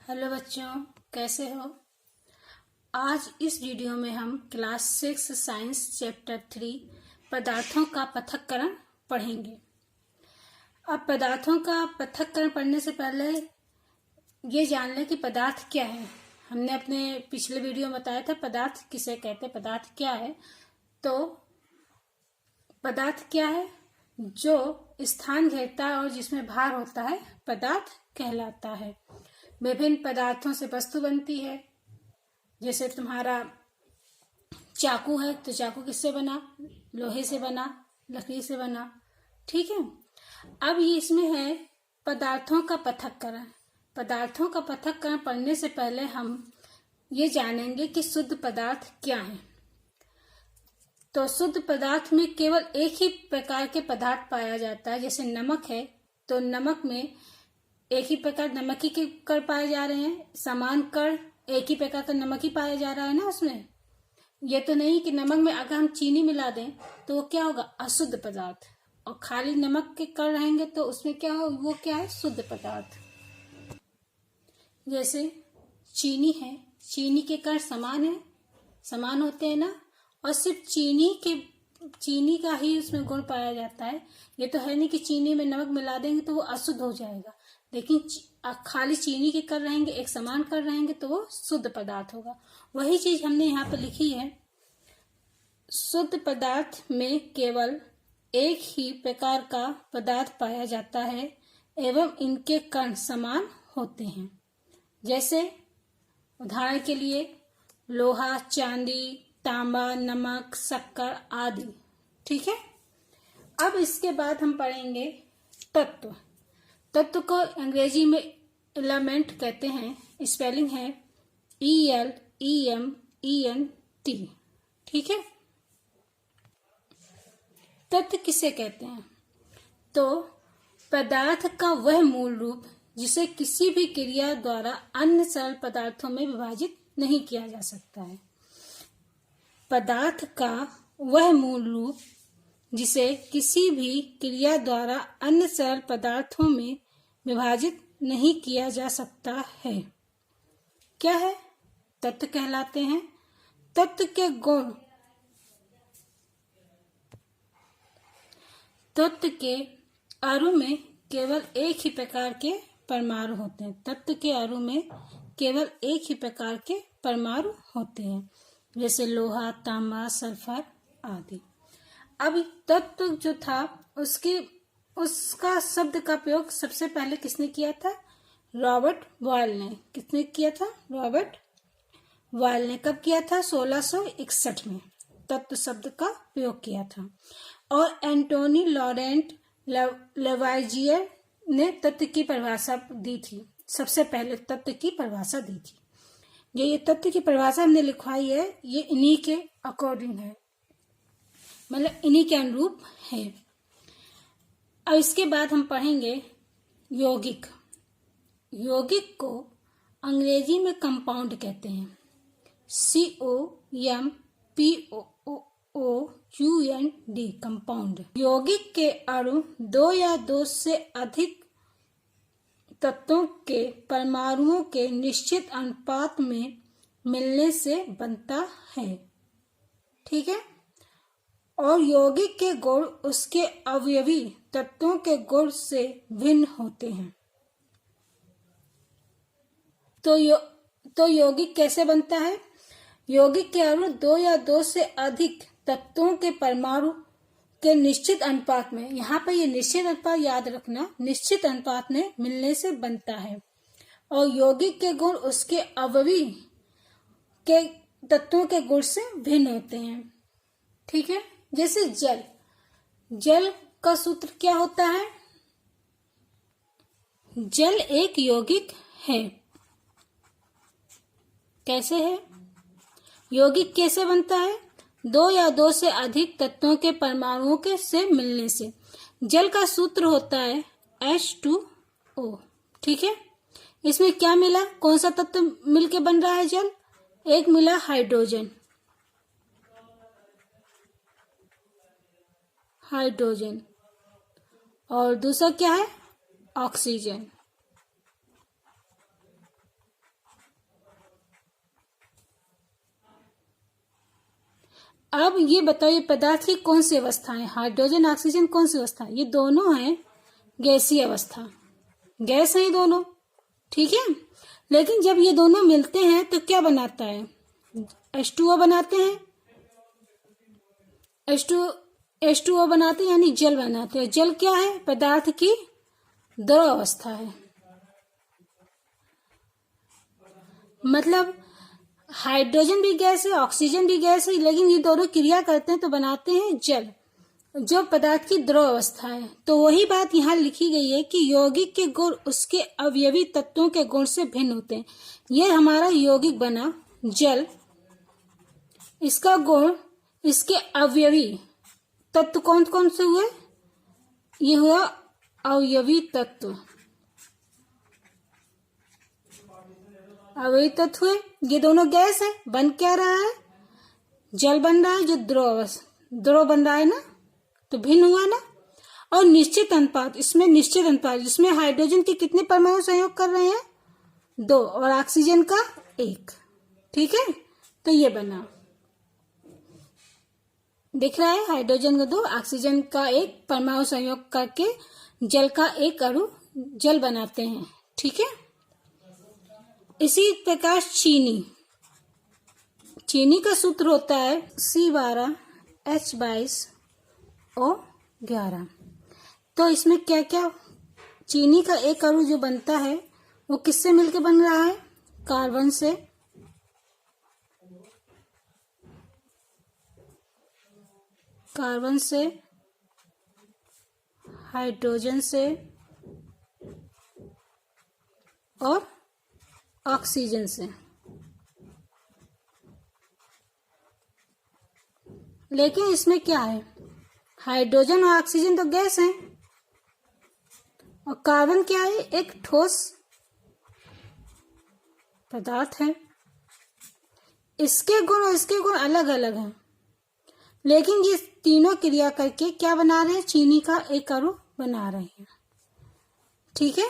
Hello बच्चों, कैसे हो। आज इस वीडियो में हम क्लास 6 साइंस चैप्टर 3 पदार्थों का पृथक्करण पढ़ेंगे। अब पदार्थों का पृथक्करण पढ़ने से पहले ये जान लें कि पदार्थ क्या है। हमने अपने पिछले वीडियो में बताया था पदार्थ किसे कहते हैं, पदार्थ क्या है। तो पदार्थ क्या है? जो स्थान घेरता है और जिसमें भार होता है पदार्थ कहलाता है। विभिन्न पदार्थों से वस्तु बनती है। जैसे तुम्हारा चाकू है तो चाकू किससे बना? लोहे से बना, लकड़ी से बना। ठीक है। अब ये इसमें है पदार्थों का पृथक्करण। पदार्थों का पृथक्करण पढ़ने से पहले हम ये जानेंगे कि शुद्ध पदार्थ क्या है। तो शुद्ध पदार्थ में केवल एक ही प्रकार के पदार्थ पाया जाता है। जैसे नमक है तो नमक में एक ही प्रकार नमक ही के कण पाए जा रहे हैं। समान कण एक ही प्रकार का नमक ही पाया जा रहा है ना उसमें। ये तो नहीं कि नमक में अगर हम चीनी मिला दें तो वो क्या होगा? अशुद्ध पदार्थ। और खाली नमक के कण रहेंगे तो उसमें क्या हो? वो क्या है? शुद्ध पदार्थ। जैसे चीनी है, चीनी के कण समान है, समान होते हैं ना। और सिर्फ चीनी का ही उसमें गुण पाया जाता है। ये तो है नहीं कि चीनी में नमक मिला देंगे तो वो अशुद्ध हो जाएगा। लेकिन खाली चीनी के कण रहेंगे, एक समान कण रहेंगे तो वो शुद्ध पदार्थ होगा। वही चीज हमने यहाँ पर लिखी है। शुद्ध पदार्थ में केवल एक ही प्रकार का पदार्थ पाया जाता है एवं इनके कण समान होते हैं। जैसे उदाहरण के लिए लोहा, चांदी, तांबा, नमक, शक्कर आदि। ठीक है। अब इसके बाद हम पढ़ेंगे तत्व। तत्व को अंग्रेजी में एलिमेंट कहते हैं। स्पेलिंग है ELEMENT। ठीक है। तत्व किसे कहते हैं? तो पदार्थ का वह मूल रूप जिसे किसी भी क्रिया द्वारा अन्य सरल पदार्थों में विभाजित नहीं किया जा सकता है। पदार्थ का वह मूल रूप जिसे किसी भी क्रिया द्वारा अन्य सरल पदार्थों में विभाजित नहीं किया जा सकता है। क्या है? तत्व कहलाते हैं। तत्व के गुण तत्व के अणु में केवल एक ही प्रकार के परमाणु होते हैं। तत्व के अणु में केवल एक ही प्रकार के परमाणु होते हैं। जैसे लोहा, तांबा, सल्फर आदि। अब तत्व जो था उसका शब्द का प्रयोग सबसे पहले किसने किया था? रॉबर्ट बॉयल ने। किसने किया था? रॉबर्ट बॉयल ने। कब किया था? 1661 में तत्व शब्द का प्रयोग किया था। और एंटोनी लॉरेंट लेवाइजियर ने तत्व की परिभाषा दी थी। सबसे पहले तत्व की परिभाषा दी थी। ये तत्व की परिभाषा हमने लिखवाई है, ये इन्हीं के अकॉर्डिंग है, मतलब इन्हीं के अनुरूप है। अब इसके बाद हम पढ़ेंगे यौगिक। यौगिक को अंग्रेजी में कंपाउंड कहते हैं। COMPOUND compound. यौगिक के अणु दो या दो से अधिक तत्वों के परमाणुओं के निश्चित अनुपात में मिलने से बनता है। ठीक है। और यौगिक के गुण उसके अवयवी तत्वों के गुण से भिन्न होते हैं। तो यौगिक कैसे बनता है? यौगिक के अणु दो या दो से अधिक तत्वों के परमाणु के निश्चित अनुपात में, यहाँ पर ये निश्चित अनुपात याद रखना, निश्चित अनुपात में मिलने से बनता है। और यौगिक के गुण उसके अवयवी के तत्वों के गुण से भिन्न होते हैं। ठीक है। जैसे जल। जल का सूत्र क्या होता है? जल एक यौगिक है। कैसे है? यौगिक कैसे बनता है? दो या दो से अधिक तत्वों के परमाणुओं के से मिलने से। जल का सूत्र होता है H2O। ठीक है। इसमें क्या मिला? कौन सा तत्व मिलके बन रहा है जल? एक मिला हाइड्रोजन। और दूसरा क्या है? ऑक्सीजन। अब ये बताओ ये पदार्थ की कौन सी अवस्था है? हाइड्रोजन ऑक्सीजन कौन सी अवस्था है? ये दोनों हैं गैसीय अवस्था, गैस है ये दोनों, ठीक है। लेकिन जब ये दोनों मिलते हैं तो क्या बनाता है? H2O बनाते हैं, H2O बनाते हैं यानी जल बनाते हैं। जल क्या है? पदार्थ की द्रव अवस्था है। मतलब हाइड्रोजन भी गैस है, ऑक्सीजन भी गैस है, लेकिन ये दोनों क्रिया करते हैं तो बनाते हैं जल, जो पदार्थ की द्रव अवस्था है। तो वही बात यहाँ लिखी गई है कि यौगिक के गुण उसके अवयवी तत्वों के गुण से भिन्न होते हैं। ये हमारा यौगिक बना जल, इसका गुण, इसके अवयवी तत्व कौन कौन से हुए? ये हुआ अवयवी तत्व, अवयवी तत्व हुए। ये दोनों गैस है, बन क्या रहा है? जल बन रहा है, जो द्रव बन रहा है ना, तो भिन्न हुआ ना। और निश्चित अनुपात, इसमें निश्चित अनुपात, जिसमें हाइड्रोजन के कितने परमाणु संयोग कर रहे हैं? 2, और ऑक्सीजन का 1, ठीक है। तो ये बना, दिख रहा है, हाइड्रोजन का 2, ऑक्सीजन का 1 परमाणु संयोग करके जल का 1 अणु जल बनाते हैं, ठीक है। इसी प्रकार चीनी का सूत्र होता है C12H22O11। तो इसमें क्या क्या, चीनी का 1 अणु जो बनता है वो किससे मिलकर बन रहा है? कार्बन से, हाइड्रोजन से और ऑक्सीजन से। लेकिन इसमें क्या है? हाइड्रोजन और ऑक्सीजन तो गैस हैं, और कार्बन क्या है? एक ठोस पदार्थ है। इसके गुण और इसके गुण अलग अलग हैं, लेकिन ये तीनों क्रिया करके क्या बना रहे हैं? चीनी का 1 अणु बना रहे हैं, ठीक है।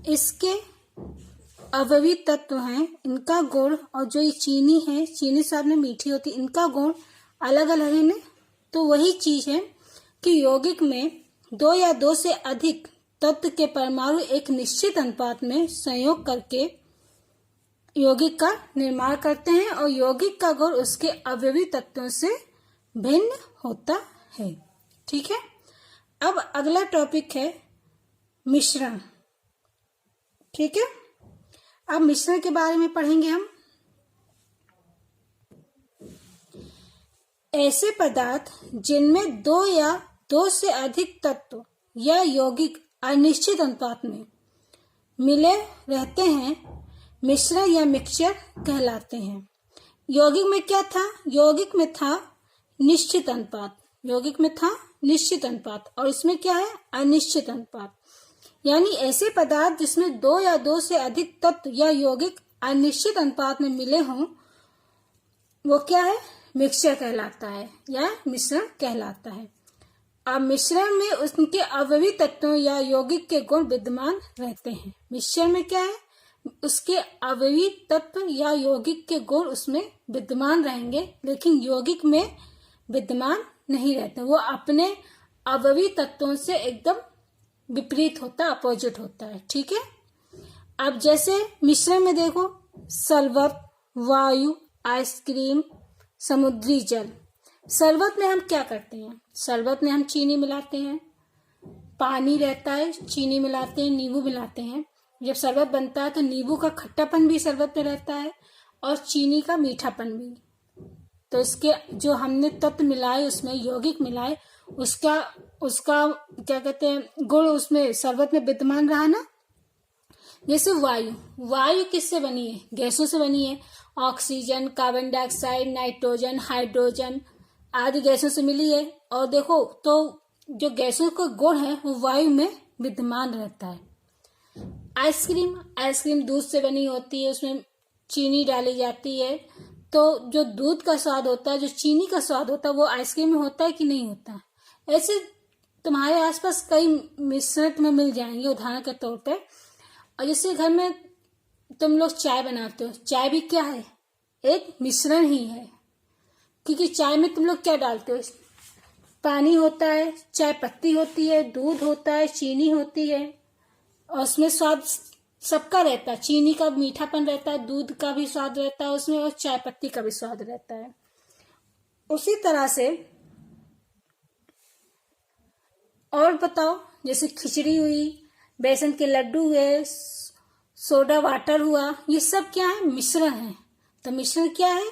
इसके अवयवी तत्व हैं, इनका गुण, और जो ये चीनी है, चीनी साथ में मीठी होती है, इनका गुण अलग अलग है ना। तो वही चीज है कि यौगिक में 2 या 2 से अधिक तत्व के परमाणु एक निश्चित अनुपात में संयोग करके यौगिक का निर्माण करते हैं, और यौगिक का गुण उसके अवयवी तत्वों से भिन्न होता है, ठीक है। अब अगला टॉपिक है मिश्रण, ठीक है। अब मिश्रण के बारे में पढ़ेंगे हम। ऐसे पदार्थ जिनमें 2 या 2 से अधिक तत्व या यौगिक अनिश्चित अनुपात में मिले रहते हैं, मिश्रण या मिक्सचर कहलाते हैं। यौगिक में क्या था? यौगिक में था निश्चित अनुपात, यौगिक में था निश्चित अनुपात, और इसमें क्या है? अनिश्चित अनुपात। यानी ऐसे पदार्थ जिसमें 2 या 2 से अधिक तत्व या यौगिक अनिश्चित अनुपात में मिले हों, वो क्या है? मिक्सचर कहलाता है या मिश्रण कहलाता है। अब मिश्रण में उनके अवयवी तत्वों या यौगिक के गुण विद्यमान रहते हैं। मिश्रण में क्या है? उसके अवयवी तत्व या यौगिक के गुण उसमें विद्यमान रहेंगे, लेकिन यौगिक में विद्यमान नहीं रहते, वो अपने अवयवी तत्वों से एकदम विपरीत होता है, अपोजिट होता है, ठीक है। अब जैसे मिश्रण में देखो, शरबत, वायु, आइसक्रीम, समुद्री जल। शरबत में हम क्या करते हैं? शरबत में हम चीनी मिलाते हैं, पानी रहता है, चीनी मिलाते हैं, नींबू मिलाते हैं। जब शरबत बनता है तो नींबू का खट्टापन भी शरबत में रहता है और चीनी का मीठापन भी। तो इसके जो हमने तत्व मिलाए, उसमें यौगिक मिलाए, उसका क्या कहते हैं, गुण उसमें शरबत में विद्यमान रहा ना। जैसे वायु किससे बनी है? गैसों से बनी है। Oxygen, carbon dioxide, nitrogen, hydrogen आदि गैसों से मिली है। और देखो तो जो गैसों का गुण है वो वायु में विद्यमान रहता है। आइसक्रीम दूध से बनी होती है, उसमें चीनी डाली जाती है। तो जो दूध का स्वाद होता है, जो चीनी का स्वाद होता है, वो आइसक्रीम में होता है कि नहीं होता? ऐसे तुम्हारे आसपास कई मिश्रण में मिल जाएंगे उदाहरण के तौर पे। और जैसे घर में तुम लोग चाय बनाते हो, चाय भी क्या है, एक मिश्रण ही है। क्योंकि चाय में तुम लोग क्या डालते हो, पानी होता है, चाय पत्ती होती है, दूध होता है, चीनी होती है, और उसमें स्वाद सबका रहता है। चीनी का मीठापन रहता है, दूध का भी स्वाद रहता है उसमें, और चाय पत्ती का भी स्वाद रहता है। उसी तरह से और बताओ, जैसे खिचड़ी हुई, बेसन के लड्डू हुए, सोडा वाटर हुआ, ये सब क्या है, मिश्रण है। तो मिश्रण क्या है,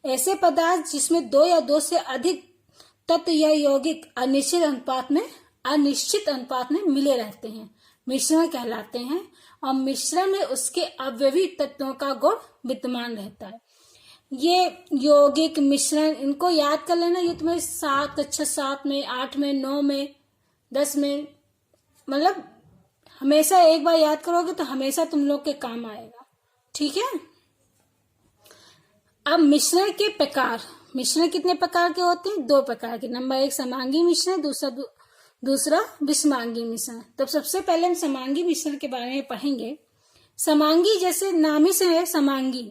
ऐसे पदार्थ जिसमें दो या दो से अधिक तत्व या यौगिक अनिश्चित अनुपात में मिले रहते हैं, मिश्रण कहलाते हैं। और मिश्रण में उसके अवयवी तत्वों का गुण विद्यमान रहता है। ये यौगिक मिश्रण, इनको याद कर लेना। ये तुम्हें 7 कक्षा 7 में, 8 में, 9 में, 10 में, मतलब हमेशा एक बार याद करोगे तो हमेशा तुम लोग के काम आएगा। ठीक है। अब मिश्रण के प्रकार, मिश्रण कितने प्रकार के होते हैं, 2 प्रकार के। नंबर 1 समांगी मिश्रण, दूसरा विषमांगी मिश्रण। तो सबसे पहले हम समांगी मिश्रण के बारे में पढ़ेंगे। समांगी जैसे नाम ही से है समांगी,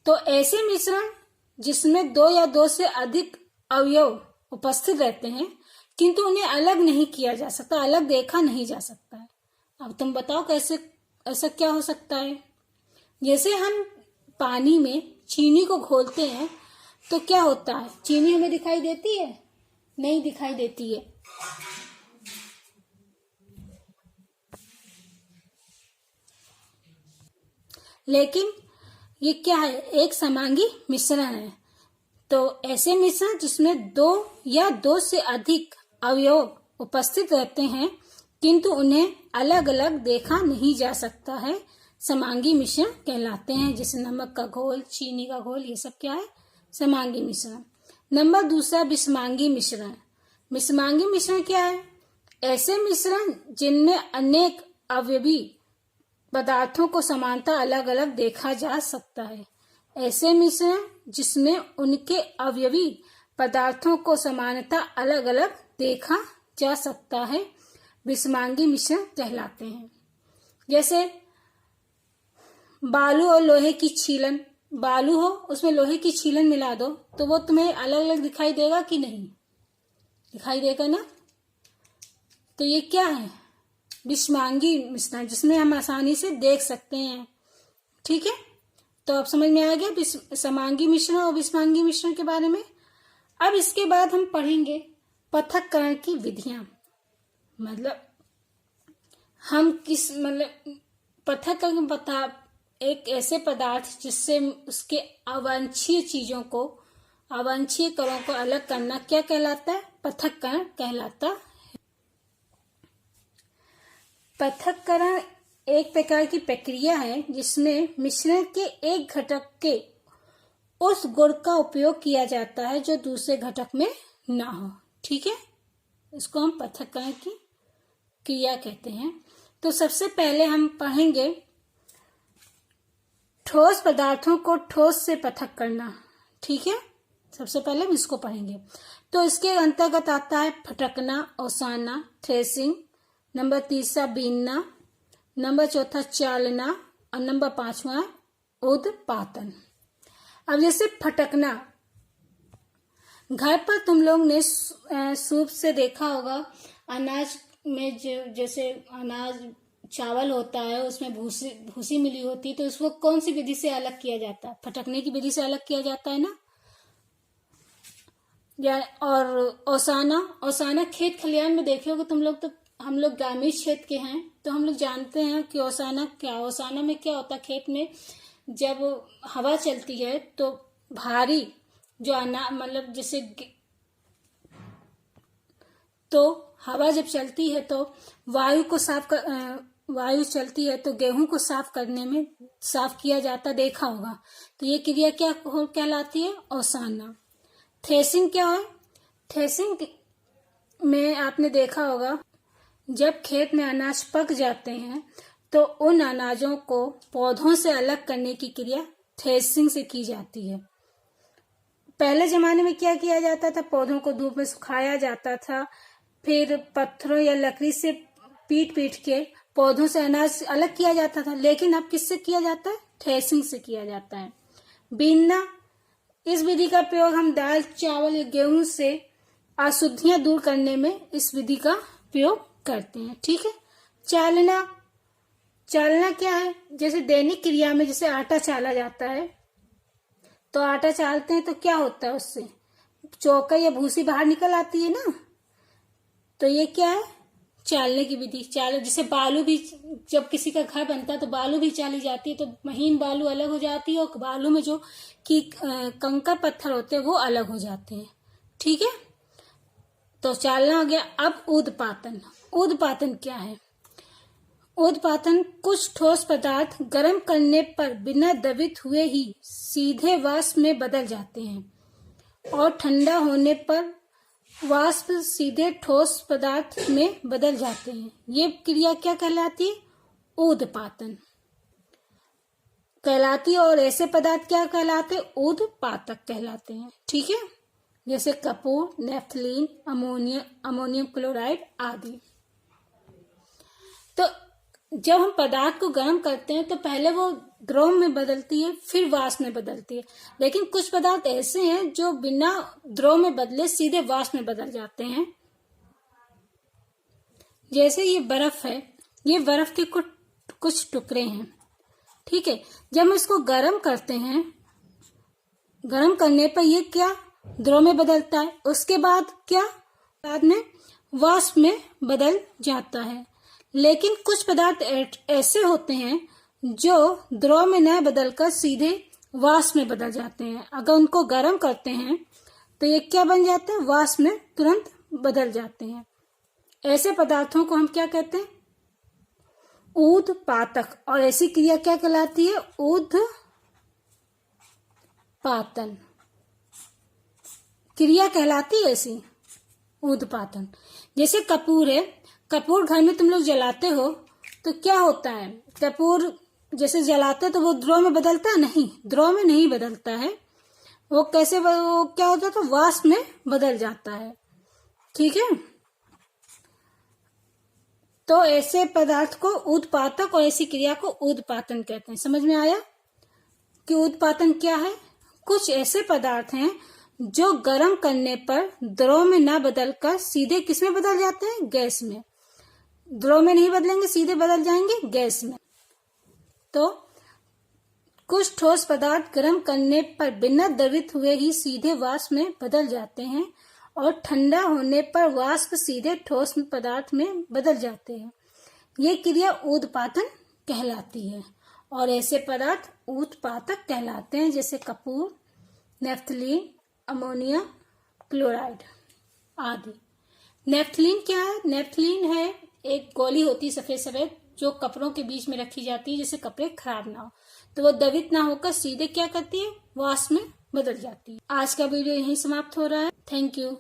तो ऐसे मिश्रण जिसमें 2 या 2 से अधिक अवयव उपस्थित रहते हैं, किंतु उन्हें अलग नहीं किया जा सकता, अलग देखा नहीं जा सकता है। अब तुम बताओ कैसे, ऐसा क्या हो सकता है। जैसे हम पानी में चीनी को घोलते हैं तो क्या होता है, चीनी हमें दिखाई देती है, नहीं दिखाई देती है। लेकिन ये क्या है, एक समांगी मिश्रण है। तो ऐसे मिश्रण जिसमें 2 या 2 से अधिक अवयव उपस्थित रहते हैं, किंतु उन्हें अलग अलग देखा नहीं जा सकता है, समांगी मिश्रण कहलाते हैं। जैसे नमक का घोल, चीनी का घोल, ये सब क्या है, समांगी मिश्रण। नंबर 2 विषमांगी मिश्रण। विषमांगी मिश्रण क्या है, ऐसे मिश्रण जिनमें अनेक अवयवी पदार्थों को समानता अलग अलग देखा जा सकता है। ऐसे मिश्रण जिसमें उनके अवयवी पदार्थों को समानता अलग अलग देखा जा सकता है, विषमांगी मिश्रण कहलाते हैं। जैसे बालू और लोहे की छीलन, बालू हो उसमें लोहे की छीलन मिला दो तो वो तुम्हें अलग अलग दिखाई देगा कि नहीं, दिखाई देगा ना। तो ये क्या है, विषमांगी मिश्रण, जिसमें हम आसानी से देख सकते हैं। ठीक है। तो अब समझ में आ गया समांगी मिश्रण और विषमांगी मिश्रण के बारे में। अब इसके बाद हम पढ़ेंगे पृथक्करण की विधियां। मतलब हम पृथक्करण बता एक ऐसे पदार्थ जिससे उसके अवांछनीय चीजों को, अवांछनीय कणों को अलग करना क्या कहलाता है, पृथक्करण कहलाता है। पृथक्करण एक प्रकार की प्रक्रिया है जिसमें मिश्रण के एक घटक के उस गुण का उपयोग किया जाता है जो दूसरे घटक में ना हो। ठीक है, इसको हम पृथक्करण की क्रिया कहते हैं। तो सबसे पहले हम पढ़ेंगे ठोस पदार्थों को ठोस से पृथक करना। ठीक है, सबसे पहले हम इसको पढ़ेंगे। तो इसके अंतर्गत आता है फटकना, ओसाना, थ्रेसिंग, नंबर 3 बीनना, नंबर 4 चालना, और नंबर 5 उदपातन। अब जैसे फटकना, घर पर तुम लोग ने सूप से देखा होगा, अनाज में जैसे अनाज चावल होता है उसमें भूसी मिली होती है, तो उसको कौन सी विधि से अलग किया जाता है, फटकने की विधि से अलग किया जाता है ना। और ओसाना खेत खलिहान में देखे होगे तुम लोग, तो हम लोग ग्रामीण क्षेत्र के हैं तो हम लोग जानते हैं कि ओसाना में क्या होता है। खेत में जब हवा चलती है तो भारी जो मतलब जैसे, तो हवा जब चलती है तो वायु चलती है तो गेहूं को साफ किया जाता, देखा होगा। तो ये क्रिया क्या कहलाती है, ओसाना। थ्रेसिंग क्या है, थ्रेसिंग में आपने देखा होगा जब खेत में अनाज पक जाते हैं तो उन अनाजों को पौधों से अलग करने की क्रिया थ्रेसिंग से की जाती है। पहले जमाने में क्या किया जाता था, पौधों को धूप में सुखाया जाता था, फिर पत्थरों या लकड़ी से पीट के पौधों से अनाज अलग किया जाता था, लेकिन अब किससे किया जाता है? थ्रेसिंग से किया जाता है। बीनना, इस विधि का प्रयोग हम दाल, चावल या गेहूं से अशुद्धियां दूर करने में इस विधि का प्रयोग करते हैं। ठीक है। चालना, चालना क्या है? जैसे दैनिक क्रिया में जैसे आटा चाला जाता है, तो आटा चालते हैं तो क्या होता है? उससे चौका या भूसी बाहर निकल आती है ना, तो ये क्या है? चालने की विधि। जैसे बालू भी, जब किसी का घर बनता है तो बालू भी चाली जाती है, तो महीन बालू अलग हो जाती है और बालू में जो कि कंकड़ पत्थर होते हैं वो अलग हो जाते हैं। ठीक है। तो चालना हो गया। अब ऊध्पातन। ऊध्पातन क्या है? ऊध्पातन, कुछ ठोस पदार्थ गर्म करने पर बिना दबित हुए ही सीधे वाष्प में बदल जाते हैं और ठंडा होने पर वाष्प सीधे ठोस पदार्थ में बदल जाते हैं। ये क्रिया क्या कहलाती है? ऊध्पातन कहलाती है। और ऐसे पदार्थ क्या कहलाते हैं? ऊध्पातक कहलाते हैं। ठीक है। जैसे कपूर, नेफ्थलीन, अमोनियम क्लोराइड आदि। तो जब हम पदार्थ को गर्म करते हैं तो पहले वो द्रव में बदलती है, फिर वाष्प में बदलती है। लेकिन कुछ पदार्थ ऐसे हैं जो बिना द्रव में बदले सीधे वाष्प में बदल जाते हैं। जैसे ये बर्फ है, ये बर्फ के कुछ टुकड़े हैं। ठीक है। जब हम इसको गर्म करते हैं, गर्म करने पर ये क्या? द्रव में बदलता है। उसके बाद क्या? बाद में वाष्प में बदल जाता है। लेकिन कुछ पदार्थ ऐसे होते हैं जो द्रव में न बदलकर सीधे वाष्प में बदल जाते हैं। अगर उनको गर्म करते हैं तो ये क्या बन जाते हैं? वाष्प में तुरंत बदल जाते हैं। ऐसे पदार्थों को हम क्या कहते हैं? ऊध्पातक। और ऐसी क्रिया क्या कहलाती है? ऊध्पातन क्रिया कहलाती है ऐसी, ऊध्पातन। जैसे कपूर है, कपूर घर में तुम लोग जलाते हो तो क्या होता है? कपूर जैसे जलाते तो वो द्रव में बदलता है? नहीं, द्रव में नहीं बदलता है। वो कैसे वो क्या होता है? तो वाष्प में बदल जाता है। ठीक है। तो ऐसे पदार्थ को ऊध्पातक और ऐसी क्रिया को ऊध्पातन कहते हैं। समझ में आया कि ऊध्पातन क्या है? कुछ ऐसे पदार्थ हैं जो गर्म करने पर द्रव में न बदलकर सीधे किस में बदल जाते हैं? गैस में। द्रव में नहीं बदलेंगे, सीधे बदल जाएंगे गैस में। तो कुछ ठोस पदार्थ गर्म करने पर बिना द्रवित हुए ही सीधे वाष्प में बदल जाते हैं और ठंडा होने पर वाष्प सीधे ठोस पदार्थ में बदल जाते हैं। ये क्रिया ऊध्पातन कहलाती है। और ऐसे पदार्थ ऊध्पातक कहलाते हैं, जैसे कपूर, नेफ्थलीन, अमोनियम क्लोराइड आदि। नेफ्थलीन क्या है? नेफ्थलीन है एक गोली होती है सफेद सफेद, जो कपड़ों के बीच में रखी जाती है जिससे कपड़े खराब ना हो। तो वो दबित ना होकर सीधे क्या करती है? वाष्प में बदल जाती है। आज का वीडियो यहीं समाप्त हो रहा है। Thank you.